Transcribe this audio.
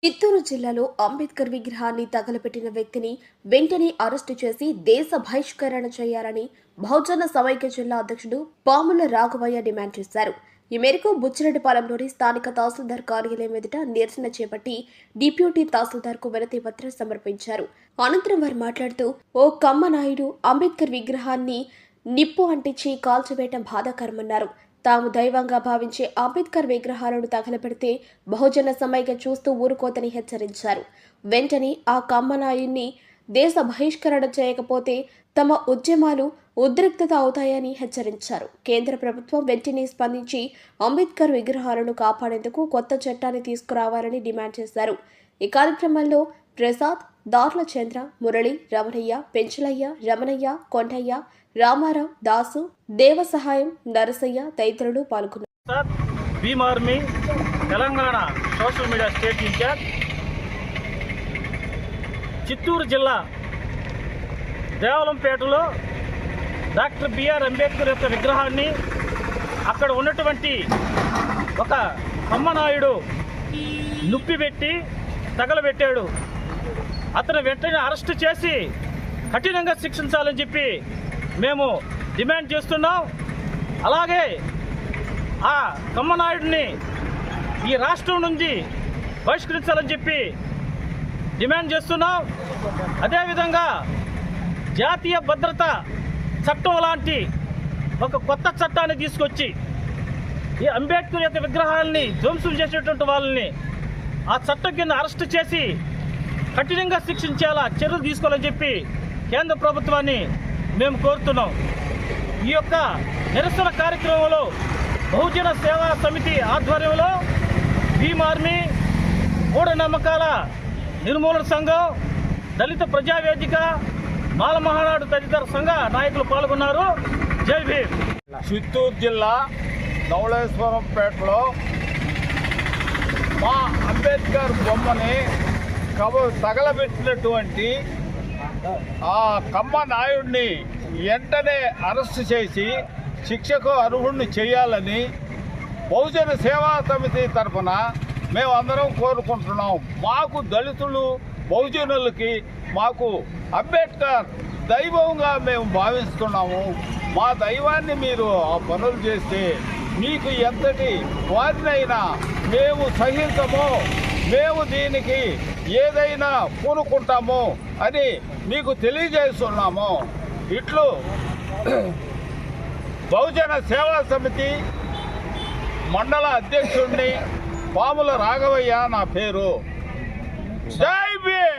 చిత్తూరు జిల్లాలో అంబేద్కర్ విగ్రహాన్ని తగలబెట్టిన వ్యక్తిని వెంటనే అరెస్టు చేసి దేశ బహిష్కరణ చేయాలని బహుజన సమైక్య జిల్లా అధ్యక్షుడు పాముల రాఘవయ్య డిమాండ్ చేశారు. ఈ మేరకు బుచ్చిరెడ్డిపాలెంలోని స్థానిక తహసీల్దార్ కార్యాలయం ఎదుట నిరసన చేపట్టి డిప్యూటీ తహసీల్దార్కు వినతి పత్రం సమర్పించారు. అనంతరం వారు మాట్లాడుతూ, ఓ కమ్మనాయుడు అంబేద్కర్ విగ్రహాన్ని నిప్పు అంటించి కాల్చివేయటం బాధాకరమన్నారు. తాము దైవంగా భావించే అంబేద్కర్ విగ్రహాలను తగలబెడితే బహుజన సమైక్య చూస్తూ ఊరుకోతని హెచ్చరించారు. వెంటనే ఆ కమ్మనాయుడిని దేశ బహిష్కరణ చేయకపోతే తమ ఉద్యమాలు ఉద్రిక్తత అవుతాయని హెచ్చరించారు. కేంద్ర ప్రభుత్వం వెంటనే స్పందించి అంబేద్కర్ విగ్రహాలను కాపాడేందుకు కొత్త చట్టాన్ని తీసుకురావాలని డిమాండ్ చేశారు. ఈ కార్యక్రమంలో ప్రసాద్, దార్ల చంద్ర, మురళి, రమణయ్య, పెంచలయ్య, రమణయ్య, కొండయ్య, రామారావు, దాసు, దేవసహాయం, నరసయ్య తదితరులు పాల్గొన్నారు. Bhim army Telangana social media state incharge, Chittoor జిల్లా దేవలంపేటలో డాక్టర్ బిఆర్ అంబేద్కర్ యొక్క విగ్రహాన్ని అక్కడ ఉన్నటువంటి ఒక కమ్మనాయుడు నుప్పిపెట్టి తగలబెట్టాడు. అతను వెంటనే అరెస్టు చేసి కఠినంగా శిక్షించాలని చెప్పి మేము డిమాండ్ చేస్తున్నాం. అలాగే ఆ కమ్మనాయుడిని ఈ రాష్ట్రం నుంచి బహిష్కరించాలని చెప్పి డిమాండ్ చేస్తున్నాం. అదేవిధంగా జాతీయ భద్రత చట్టం లాంటి ఒక కొత్త చట్టాన్ని తీసుకొచ్చి ఈ అంబేద్కర్ యొక్క విగ్రహాలని ధ్వంసం చేసేటువంటి వాళ్ళని ఆ చట్టం కింద అరెస్టు చేసి కఠినంగా శిక్షించేలా చర్యలు తీసుకోవాలని చెప్పి కేంద్ర ప్రభుత్వాన్ని మేము కోరుతున్నాం. ఈ యొక్క నిరసన కార్యక్రమంలో బహుజన సేవా సమితి ఆధ్వర్యంలో భీమ్ ఆర్మీ, మూఢనమ్మకాల నిర్మూలన సంఘం, దళిత ప్రజావేదిక, మాల మహానాడు తదితర సంఘ నాయకులు పాల్గొన్నారు. జై భీమ్. చిత్తూరు జిల్లా ధవళేశ్వరంపేటలో మా అంబేద్కర్ బొమ్మని తగలబెట్టినటువంటి ఆ కమ్మ నాయుడిని వెంటనే అరెస్టు చేసి శిక్షకు అర్హుడిని చేయాలని బహుజన సేవా సమితి తరఫున మేమందరం కోరుకుంటున్నాం. మాకు దళితులు, బహుజనులకి మాకు అంబేద్కర్ దైవంగా మేము భావిస్తున్నాము. మా దైవాన్ని మీరు ఆ పనులు చేస్తే మీకు ఎంతటి వారినైనా మేము సహించము, మేము దీనికి ఏదైనా పూనుకుంటాము అని మీకు తెలియజేస్తున్నాము. ఇట్లు బహుజన సేవా సమితి మండల అధ్యక్షుడిని పాముల రాఘవయ్య నా పేరు. జై భీమ్.